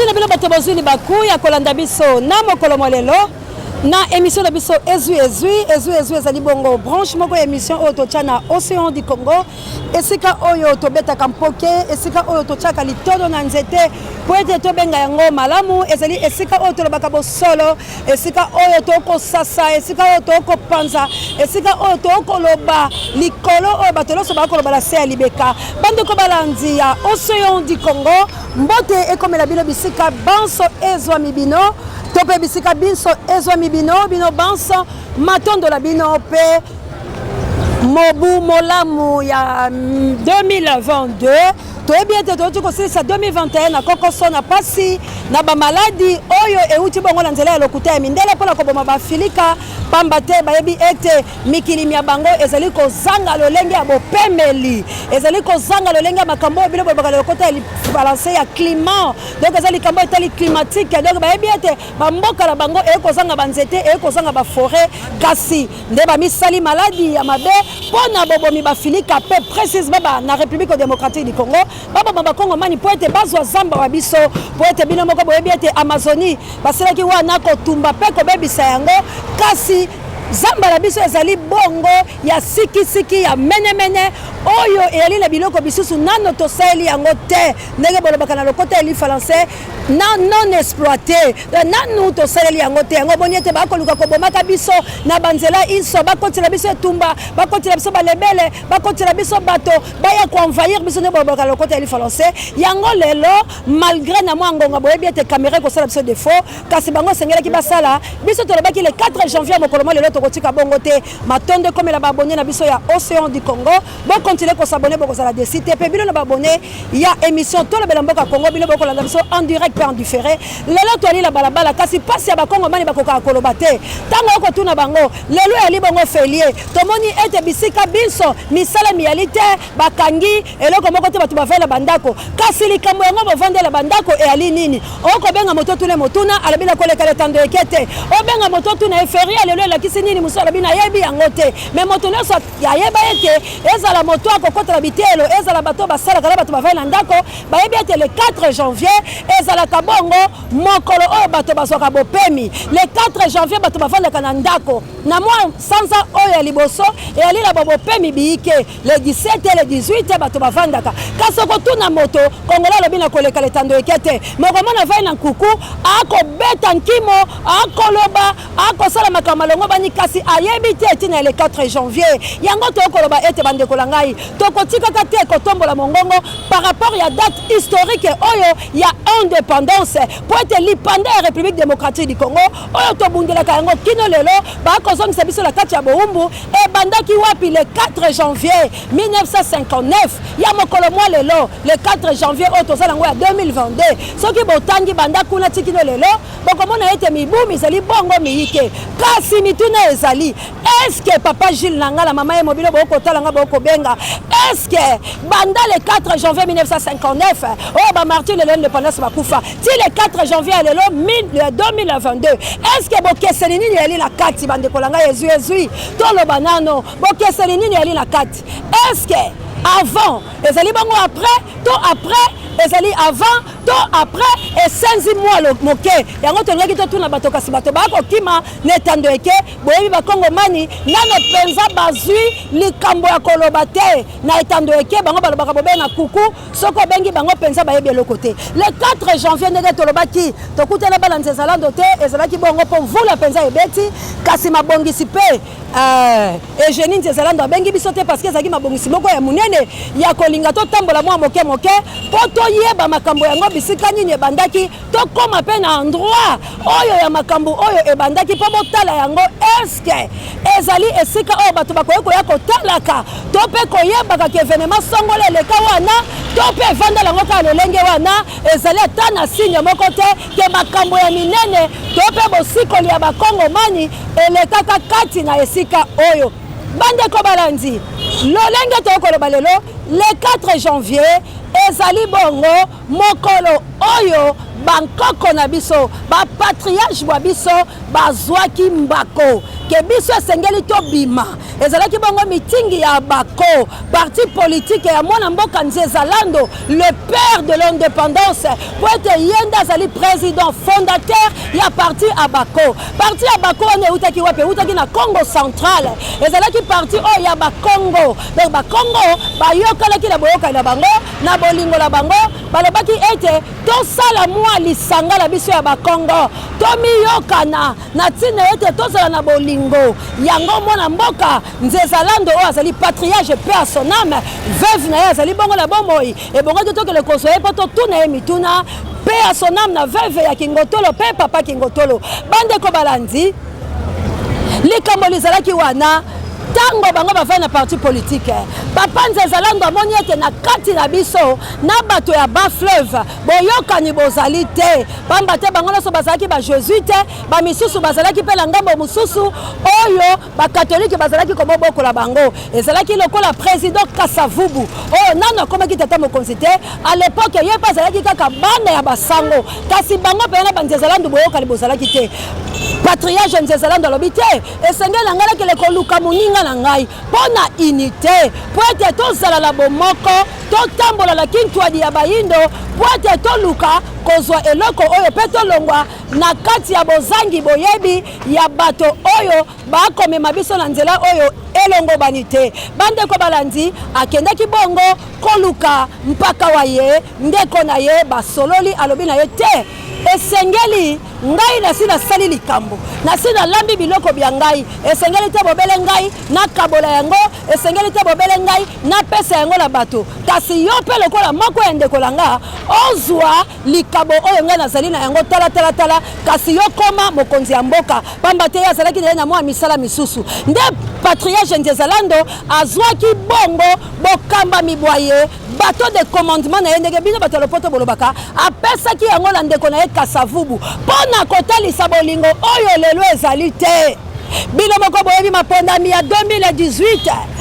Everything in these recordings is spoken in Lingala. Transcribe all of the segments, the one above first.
Merci na bino bato bozuli baku ya kolanda biso na mokolo molelo na émission de biso ezui ezali bongo branche moko émission oyo totia na Océan du Congo esika oyo tobetaka mpoke esika oyo totiaka litondo na nzete po ete tobenga yango malamu ezali esika oyo tolobaka bosolo esika oyo tokosasa esika oyo tokopanza esika oyo tokoloba likolo oyo bato nyonso bakoloba na se ya libeka bandeko balandi ya Océan du Congo mbote ekomela bino bisika banso ezwami bino tope bisika binso ezwami bino banso matondo la bino pe mobu molamu ya 2022 toyebi ete toyoti kosilisa 2021 na kokoso na pasi na bamaladi oyo euti bongo na nzela ya lokuta ya mindele mpona koboma bafilika pamba te bayebi ete mikili ya bango ezali kozanga lolenge ya bopemeli ezali kozanga lolenge ya makambo oyo bino bolobaka lokota ya balance ya climat donc ezali likambo etali climatique donc bayebi ete bamboka na bango ekozanga banzete ekozanga baforêt kasi nde bamisali maladi ya mabe mpona bobomi bafilika pe précisement na République démocratique du Congo baboma bakongomani po ete bazwa zamba wa biso po ete bino moko boyebi ete Amazonie basilaki wana kotumba pe kobebisa yango kasi zamba la biso ezali bongo ya siki ya mene oyo eyali na biloko bisusu nano tosali yango te ndenge bolobaka na lokota eli français non exploité nanu tosali yango te yango boni ete bakoluka kobomaka biso na banzela iso bakotela biso etumba bakotela biso balebele bakotela biso bato baya koenvahir biso nde bolobaka na lokota eli français yango lelo malgré na mwa ngonga boyebi ete caméra kosala biso défaut kasi bango sengelaki basala biso tolobaki le 4 janvier mokolo mo lelo tokotika bongo te matondo komela babonné na biso ya Océan du Congo bon continuer ko s'abonner boko za la décité pe bino na babonné ya émission to la belamboka Congo bino boko la biso en direct pe en différé lelo to ali la balabala kasi pasi ya bakongo mani bakoka koloba te tango ko tuna bango lelo ya li bongo felier tomoni ete bisika biso misala mialité bakangi eloko moko te batu bavela bandako kasi likambo yango bovandela bandako e ali nini oko benga moto tuna motuna alabina koleka le tando ekete o benga moto tuna eferi lelo la kisi nini musala bina yebi yango te mais moto nyonso ya yeba ete ezala moto akokotela bitelo ezala bato basala kala bato bavela ndako bayebi ete le 4 janvier ezala kabongo mokolo oyo bato bazwaka bopemi le 4 janvier bato bavandaka na ndako na mwa sanza oyo ya liboso eyali na bopemi biike le 17 et le 18 bato bavandaka kasi okotuna moto kongola alobi na koleka letando ekete mokomona vai na nkuku akobeta nkimo akoloba akosala makambo malongo bani kasi ayebi te etina le 4 janvier yango tokoloba ete bandeko la ngai tokotikaka te kotombola mongongo par rapport ya date historique oyo ya indépendance po ete lipanda ya République démocratique du Congo oyo tobundelaka yango kino lelo bakozongisa biso la kati ya boumbu ebandaki wapi le 4 janvier 1959 ya mokolo mwa lelo le 4 janvier oyo tozala yango ya 2022 soki botangi banda kuna tikino lelo bokomona ete mibumi ezali bongo miyike kasi mituna ezali est-ce que papa Gilles Nangala mama ye mobilo bokotala nga bokobenga est-ce que banda le 4 janvier 1959 oh ba Martin le l'indépendance bakufa ti le 4 janvier lelo 2022 est-ce que bokeseli nini yali na kati bande kolanga ezui tolo banano bokeseli nini yali na kati est-ce que avant ezali bongo après ezali avant to après et 5 mois le moke yango tongaki to tuna bato kasi bato bako kima netando eke boyebi bakongo mani nano penza bazui likambo ya koloba te na etando eke bango balobaka bobe na kuku soko bengi bango penza bayebi eloko te le 4 janvier ndenge tolobaki tokutana balanze zalando te ezalaki bongo po vula penza ebeti kasi mabongisi pe Eugénie Nzezalando bengi biso te parce que ezalaki mabongisi moko ya munene ya kolinga to tambola mwa moke po toyeba makambo yango bisika nini ebandaki tokoma pe na endroit oyo ya makambo oyo ebandaki po botala yango eske ezali esika oyo bato bakoki koya kotalaka to pe koyebaka ke événement songolo eleka wana to pe evandela yango kaka lolenge wana ezali ata na signe moko te ke makambo ya minene to pe bosikoli ya bakongomani elekaka kati na esika oyo bandeko balandi lolenge tokoloba lelo le 4 janvier ezali bongo mokolo oyo bankoko na biso ba patriarche bwa biso bazwaki mbako ke biso esengeli to bima ezalaki bongo mitingi ya bako parti politique ya mwana mboka Nzezalando le père de l'indépendance pour être yenda azali président fondateur ya parti Abako wana eutaki wapi eutaki na Congo central ezalaki parti oyo ya bakongo donc bakongo bayokalaki na boyoka na bango na bolingo la bango balobaki ete tosala mwa lisanga la biso ya bakongo tomiyokana na tina ete tozala na bolingo yango mwana mboka Nzezalando oyo azali patriarche pe à son âme veuve na ye azali bongo la bomoi ebongo tokele kosoye po totuna ye mituna pe à son âme na veuve ya Kingotolo pe papa Kingotolo bandeko balandi likambo lizalaki wana tango bango bafai na parti politique papa Nzezalando amoni ete na kati na biso na bato ya bas fleuve boyokani bozali te pamba te bango nyonso bazalaki bajésuite bamisusu bazalaki mpe na ngambo mosusu oyo bakatolike bazalaki komobokola bango ezalaki lokola président Kasavubu oyo nano akomaki tata mokonzi te à l'époque ye mpe azalaki kaka banda ya basango kasi bango mpe na banzezalando boyokani bozalaki te patriarche Nzezalando alobi te esengeli na ngai nakele koluka moninga na ngai mpo na unité po ete tozala na bomoko totambola na kintwadi ya bayindo po ete toluka kozwa eloko oyo mpe tolongwa na kati ya bozangi boyebi ya bato oyo bakomema biso na nzela oyo elongo bani te bandeko balandi akendaki bongo koluka mpaka wa ye ndeko na ye basololi alobi na ye te esengeli ngai nasi nasali likambo nasi nalambi biloko bya ngai esengeli te bobele ngai nakabola yango esengeli te bobele ngai napesa yango na bato kasi yo mpe lokola moko ya ndeko na nga ozwa likabo oyo ngai nazali na yango tala kasi yo koma mokonzi ya mboka pamba te ye azalaki na ye na mwa misala misusu nde patriarche Nzezalando azwaki bongo bokamba mibwaye bateau de commandement na ye ndenge bino bato lopoto bolobaka apesaki yango na ndeko na ye Kasavubu mpo na kotalisa bolingo oyo lelo ezali te bino moko boyebi mapondami ya 2018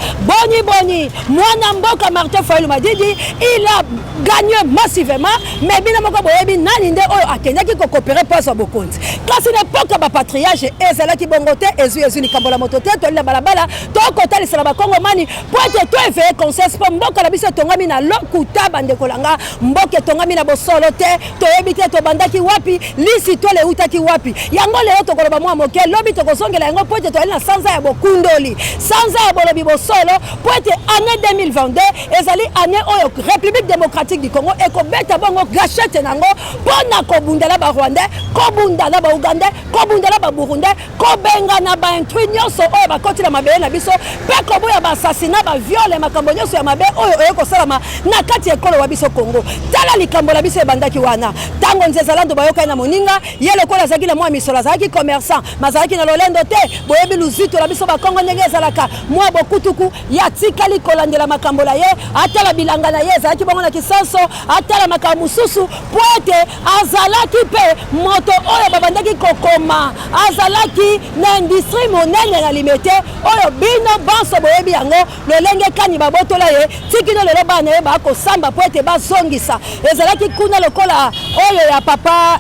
boni mwana mboka Martin Fayulu Madidi il a gagné massivement mais bino moko boyebi nani nde oyo akendaki kokopere poso bokonzi kasi n'epoka ba patriarche ezalaki bongo te ezu likambo la moto te tolila balabala tokotalisa na bakongo mani po ete to eveye conscience po mboka na biso etongami na lokuta bandeko langa mboka etongami na bosolo te toyebi te tobandaki wapi lisi tole eutaki wapi yango lelo tokoloba mwa moke lobi tokozongela yango po ete toali na sanza ya bokundoli sanza ya bolobi bosolo po ete année 2022 ezali année oyo République démocratique du Congo ekobeta bongo gachete nango mpona kobundela ba Rwandais kobundela ba Ougandais kobundela ba Burundais kobenga na ba intrus nyonso oyo bakoti na mabele na biso mpe koboya ba assassinat ba viole makambo nyonso ya mabe oyo ekosalama na kati ekolo wa biso Congo tala likambo na biso ebandaki wana tango Nzezalando bayokai na moninga ye lokola azalaki na mwa misolo azalaki commerçant mazalaki na lolendo te boyebi luzito na biso bakongo ndenge ezalaka mwa bokutuku ya tikali kolandela makambo na ye atala bilanga na ye ezalaki bongo na kisanso atala makambo mosusu po ete azalaki mpe moto oyo babandaki kokoma azalaki na industrie monene na limete oyo bino banso boyebi yango lolenge kani babotola ye tikino lelo bana ye bakosamba po ete bazongisa ezalaki kuna lokola oyo ya papa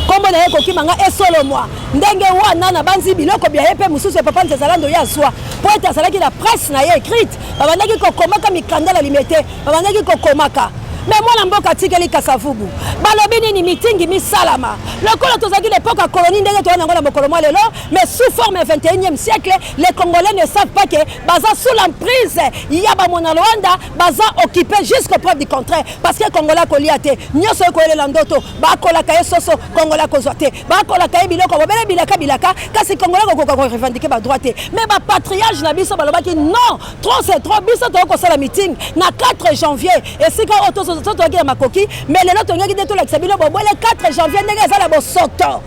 kombo na ye kokimanga esolo mwa ndenge wana na banzi biloko bya ye mpe mosusu ya papa Nzezalando ye azwa po ete azalaki na presse na ye écrite babandaki kokomaka mikanda na limete babandaki kokomaka mais mwana mboka atikeli Kasavubu balobi nini mitingi misalama lokola tozalaki l'époque ya colonie ndenge toyana yango na mokolo mwa lelo mais sous forme ya 21e siècle les Congolais ne savent pas que baza sous l'emprise ya bamona Rwanda baza occupé jusqu'au preuve du contraire parce que Congolais kolia te nyonso ekoyelela ndoto bakolaka ye soso Congolais kozwa te bakolaka ye biloko bobele bilaka kasi Congolais kokoka ko revendiquer ba droit te mais ba patriarche na biso balobaki non trop c'est trop biso tokosala meeting na 4 janvier esika oto totoki ya makoki mais lelo tongaki nde tolakisa bino bobwele 4 janvier ndenge ezala bosoto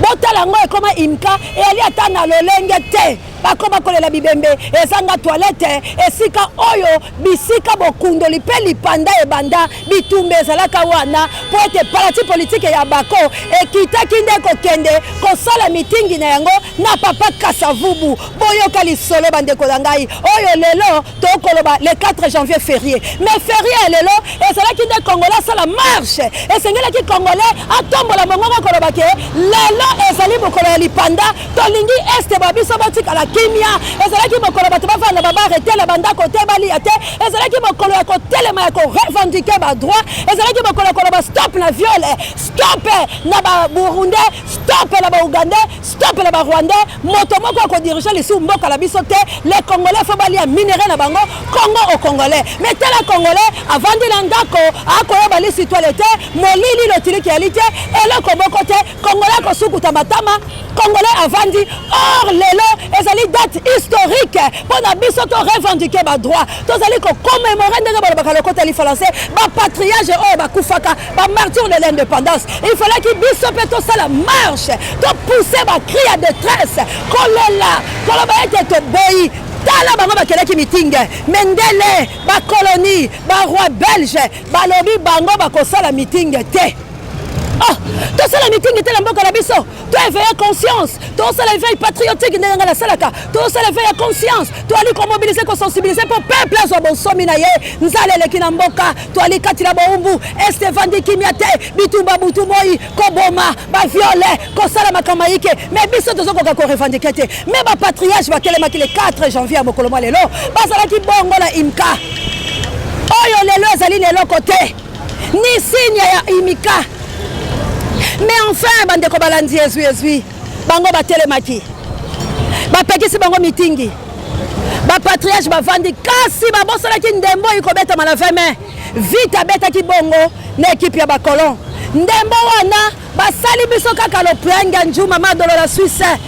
botala yango ekoma imka eyali ata na lolenge te bakoma kolela bibembe ezanga toilette esika oyo bisika bokundo lipeli panda ebanda bitumbe ezalaka wana po ete parti politique ya bako ekitaki nde kokende kosala mitingi na yango na papa Kasavubu boyoka lisolo bandeko na ngai oyo lelo tokoloba le 4 janvier férié mais férié lelo ezalaki nde congolais sala marche esengelaki congolais atombola mongongo koloba ke lelo ezali mokolo ya lipanda tolingi este babiso batikala kimia ezalaki mokolo bato bafanda babaretela bandako te balia te ezalaki mokolo ya kotelema ya korevendike badroit ezalaki mokolo ya koloba stop na viole stop na baburundais stop na baugandais stop na barwandais moto moko akodirige lisu mboka na biso te les congolais fo balia minere na bango congo au congolais mais tela congolais avandi na ndako akoyoba lisi toile te molili lotiliki yali te eloko moko te congolais kosukuta matama congolais avandi or lelo ezali date historique pona biso to revendiquer ba droit tozali ko commémorer ndenge balobaka lokota li français ba patriage oyo bakufaka ba martyr de l'indépendance il fallait que biso pe to sala marche to pousser ba cri à détresse kolela koloba ete to boyi tala bango bakelaki mitinge mendele ba colonie ba roi belge balobi bango bakosala mitinge te. Oh, tout ça la meeting était la mboka la biso. Tu éveilles conscience. Tout ça l'éveil patriotique dans la salaka. Tout ça l'éveil conscience. Tu allais qu'on mobiliser, qu'on sensibiliser pour peuple soit bon sominaye. Nous allons les kinamboka. Tu allais katila bombu. Estevan di kimiate. Bitumba butumoi. Koboma. Ba violet. Kosala makamaike. Mais biso tozo ko ko revendiquer. Mais ba patriage va kelema ki le 4 janvier à Mokolo lelo. Basala ki bongo la imka. Oyo lelo zali lelo côté. Ni signe ya imika. Mais enfin bandeko balandi ezui bango batelemaki bapekisi bango mitingi bapatriage bavandi kasi babosolaki ndembo ikobeta malaveme vite abetaki bongo na ekipe ya bakolon ndembo wana basali biso kaka loprenge nju mama dolo la Suisse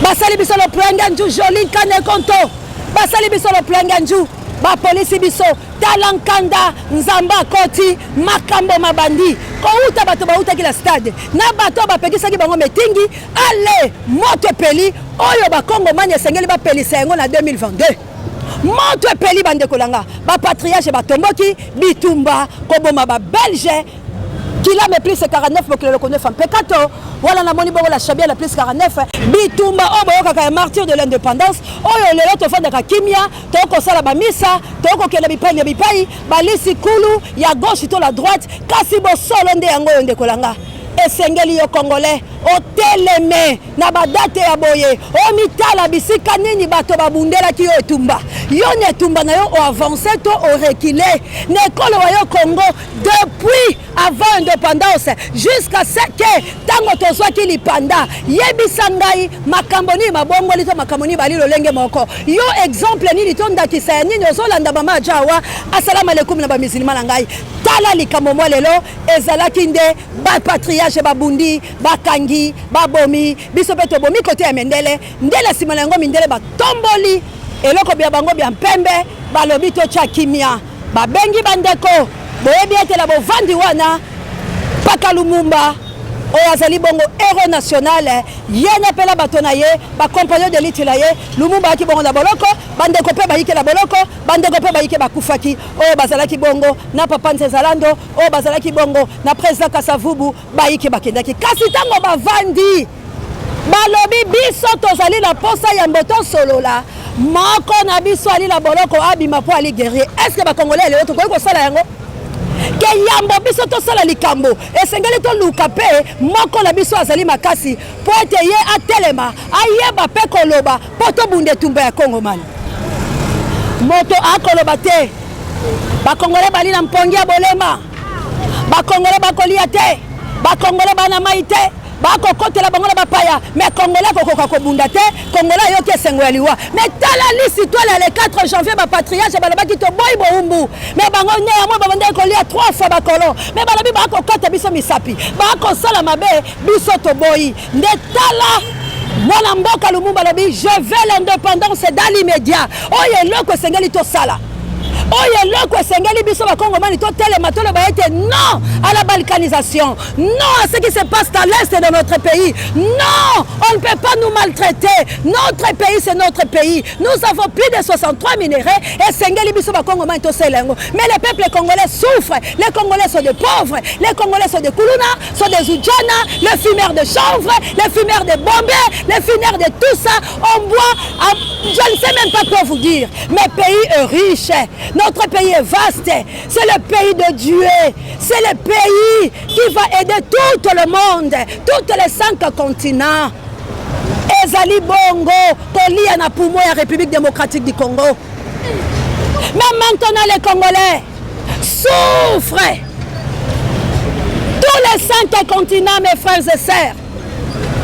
basali biso loprenge nju Jolie Kane Konto basali biso loprenge nju bapolisi biso talankanda nzamba koti makambo mabandi kouta bato bauta kila stade na bato bapekisaki bango metingi ale moto peli oyo bakongo mani esengeli bapelisa yango na 2022 moto peli bandeko langa bapatriage batomboki bitumba koboma ba belge Kila me plus 49 pour que le connaisse en pekato. Voilà la moni bongo la chabia la plus 49. Bitumba o boyoka ka martyr de l'indépendance. Oyo lelo to fanda ka kimia, to ko sala ba misa, to ko kela bipai ya bipai, balisi kulu ya gauche to la droite, kasi bo solo nde yango yonde kolanga. Esengeli yo congolais o teleme na badate ya boye o mitala bisika nini bato babundela ki yo etumba yo ne tumba na yo o avancer to o reculer ne kolo wa yo Congo depuis avant indépendance jusqu'à ce que tango tozwa ki lipanda yebisa ngai makambo ni mabongo lito makambo ni bali lolenge moko yo exemple nini to ndakisa nini ozolanda mama jawa assalamu alaikum na ba musulman na ngai tala likambo mo lelo ezalaki nde ba patriage babundi bakangi babomi biso peto bomi côté ya mendele ndela simana yango mindele batomboli eloko bya bango bya mpembe balobi to cha kimia babengi bandeko boyebi ete la bovandi wana paka Lumumba oyo azali bongo héros national ye napela bato na ye bacompagnon de lutte na ye Lumumba aki bongo na boloko bandeko pe bayike na boloko bandeko pe bayike bakufaki oyo bazalaki bongo na papa Nzezalando oyo bazalaki bongo na président Kasavubu bayike bakendaki kasi tango bavandi balobi biso tozali na posa ya mboto solola moko na biso ali na boloko abima po ali guerrier est-ce que bakongolais lelo tokoki kosala yango ke yambo biso to sala likambo esengeli to luka pe moko na biso azali makasi po ete ye atelema ayeba pe koloba po to bunde tumba ya Kongo man moto akoloba te bakongolais bali na mpongi ya bolema bakongolais bakolia te bakongolais bana mai te bako kotela bango na bapaya mais congolais kokoka kobunda te congolais yo ke sengo liwa mais tala lisi toile le 4 janvier ba patriarche balobaki to boy boumbu mais bango ne amo babande ko lia 3 fois bakolo mais balobi bako kota biso misapi bako sala mabe biso to boy nde tala mwana mboka Lumumba lobi je veux l'indépendance dans l'immédiat oyo eloko sengeli to sala Oye loko esengeli biso ba Congomani to telema to le ba ete non à la balkanisation, non à ce qui se passe à l'est de notre pays. Non, on ne peut pas nous maltraiter. Notre pays c'est notre pays. Nous avons plus de 63 minéraux et esengeli biso ba Congomani to selengo. Mais les peuples congolais souffrent. Les Congolais sont des pauvres, les Congolais sont des Kuluna, sont des Oudjana, les fumeurs de chanvre, les fumeurs de Bombay, les fumeurs de tout ça. On boit, je ne sais même pas quoi vous dire. Mais le pays est riche, notre pays est vaste, c'est le pays de Dieu, c'est le pays qui va aider tout le monde, tous les 5 continents. Ezali Bongo, Kolia na Poumo et la République démocratique du Congo. Mais maintenant les Congolais souffrent. Tous les 5 continents, mes frères et sœurs,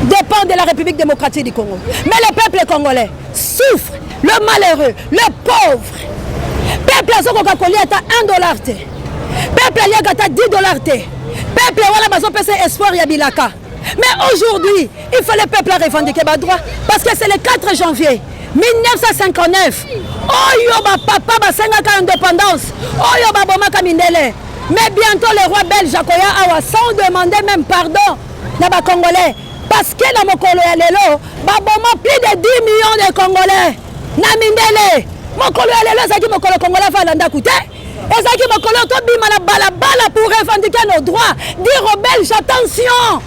dépendent de la République démocratique du Congo. Mais le peuple congolais souffre, le malheureux, le pauvre. Peuple a $1. Peuple a $10. Peuple a espoir ya bilaka. Mais aujourd'hui, il faut le peuple revendiquer le droit. Parce que c'est le 4 janvier 1959. Oyo ba papa ba sengaka indépendance. Oyo ba bomaka mindele. Mais bientôt le roi belge akoya awa sans demander même pardon na ba Congolais. Parce que na mokolo ya lelo ba boma plus de 10 millions de Congolais. Na mindele. Mokolo ya lelo zaki mokolo Congolais va landa kute. Ezaki mokolo to bima na bala pour revendiquer nos droits. Dire aux Belges attention.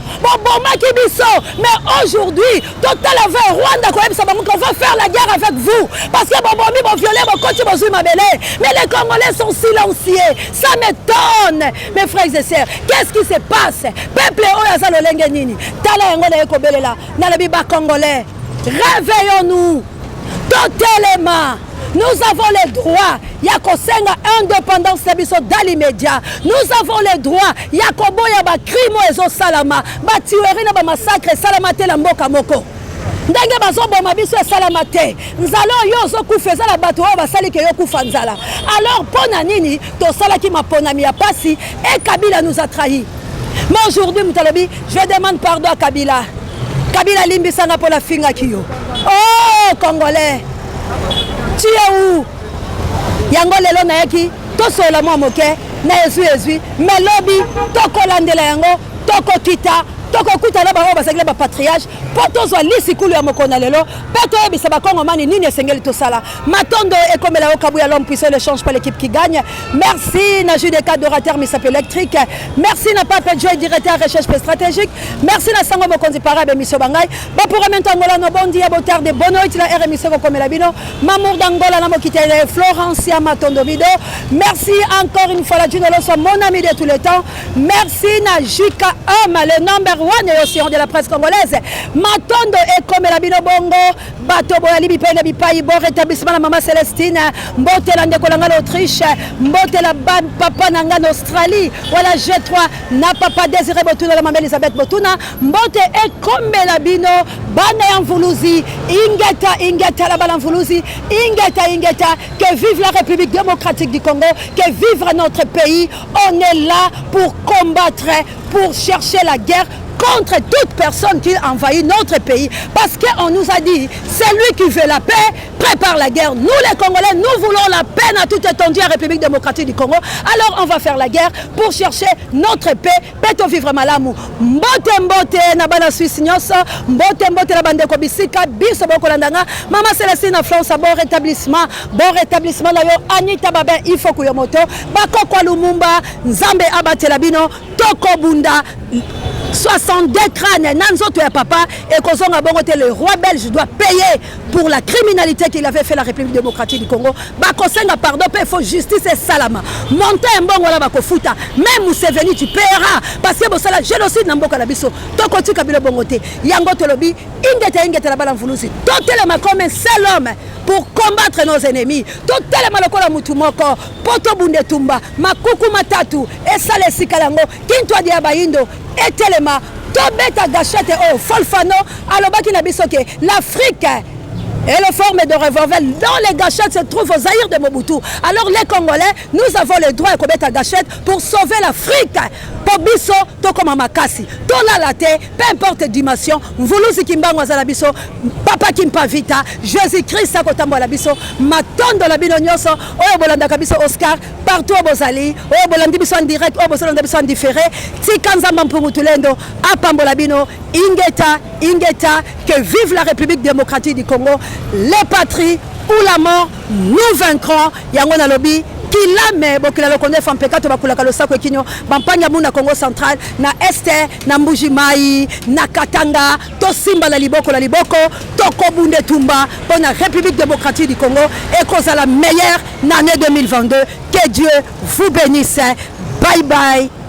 Mais aujourd'hui, total avait Rwanda qu'on va faire la guerre avec vous. Parce que mais les Congolais sont silencieux. Ça m'étonne, mes frères et sœurs. Qu'est-ce qui se passe? Peuple Congolais, réveillons-nous totalement. Nous avons les droits. Yakosenga indépendance dans l'immédiat. Nous avons les droits. Yakobo yaba crime ezo salama. Ba tuerie na ba massacre salama te la mboka moko. Ndenge bazo boma biso salama te. Nzalo yo zo kufeza la bato ba sali ke yo kufa nzala. Alors pona nini to sala ki mapona mi ya pasi et Kabila nous a trahis. Mais aujourd'hui Mutalobi, je demande pardon à Kabila. Kabila limbi sanga pour la finga kiyo. Oh Congolais. Tu es où? Yango lelo na yaki to sola mo moke na ezui mais lobby to kolandela yango to kokita to kokuta na ba basakile ba patriarche poto zo lisi kulu ya mokona lelo peto ebisa ba Congomani nini esengeli to sala matondo ekomela okabuya l'homme puissant ne change pas l'équipe qui gagne. Merci na Jude Kadorateur Misap électrique. Merci na Papa Joy directeur recherche stratégique. Merci na Sango Mokonzi Parabe Miso Bangai ba pour maintenant ngola no bondi ya botar de bonoit la RMC komela bino Mamour d'Angola na mokitele Florencia Matondo Vido. Merci encore une fois la Juno Loso mon ami de tous les temps. Merci na Jika Homme le number 1 et océan de la presse congolaise. Matondo et comme la bino bongo bato boyali bipene bipai bon rétablissement la maman Célestine mbote la ndekolanga l'Autriche mbote la ban papa nanga l'Australie voilà G3 na papa Désiré Botuna la maman Elisabeth Botuna mbote et comme la bino bana ya Mvuluzi ingeta la bala Mvuluzi ingeta que vive la République démocratique du Congo, que vive notre pays. On est là pour combattre, pour chercher la guerre contre toute personne qui envahit notre pays. Parce qu'on nous a dit, c'est lui qui veut la paix, prépare la guerre. Nous les Congolais, nous voulons la paix à toute étendue à la République démocratique du Congo. Alors on va faire la guerre pour chercher notre paix. Peto vivre malamu. Mbote na bana Suisse nyoso, mbote la bande kobisika, biso boko landanga. Maman Célestine en France, bon rétablissement na yo Anita Babin, il faut que yo moto. Bako kwa Lumumba, Nzambe abatela bino, Toko Bunda. 62 crânes, Nanzoto et papa, et Kozonga Bongote, le roi belge doit payer pour la criminalité qu'il avait fait la République démocratique du Congo. Bakosenga pardon, il faut justice et salama. Monter un bon wala bakofuta, même Museveni tu paieras, parce que c'est la génocide Namboka Nabiso. Toko tu kabilo bongote, Yango Tolobi, ingete la balan Fulusi. Totel ma comme un seul homme pour combattre nos ennemis. Totel ma lokola mutumoko, poto bunde tumba, makuku matatu, et sale sikalango, kinto dia baindo. Et tellement, Tobeta Gachette au Folfano, alobaki na bisoke, l'Afrique et le forme de revolver dans les gâchettes se trouve aux Zaïre de Mobutu. Alors les Congolais, nous avons le droit à Tobeta Gachette pour sauver l'Afrique. po biso tokoma makasi tolala te peu importe dimension mvuluzi kimbango azala biso papa kimpa vita Jésus Christ akotambola biso matondo la bino nyonso oyo bolandaka biso Oscar partout bozali oyo bolandi biso en direct oyo bozolanda biso en différé tika nzamba mpungutulendo apambola bino ingeta que vive la République démocratique du Congo les patries ou la mort nous vaincrons yango na lobi kilame bokila lokonde fampeka to bakulaka losako ekinyo bampanya muna Congo central na este na Mbuji Mai na Katanga to simba la liboko to kobunde tumba pour la République démocratique du Congo et cause la meilleure année 2022 que Dieu vous bénisse bye bye.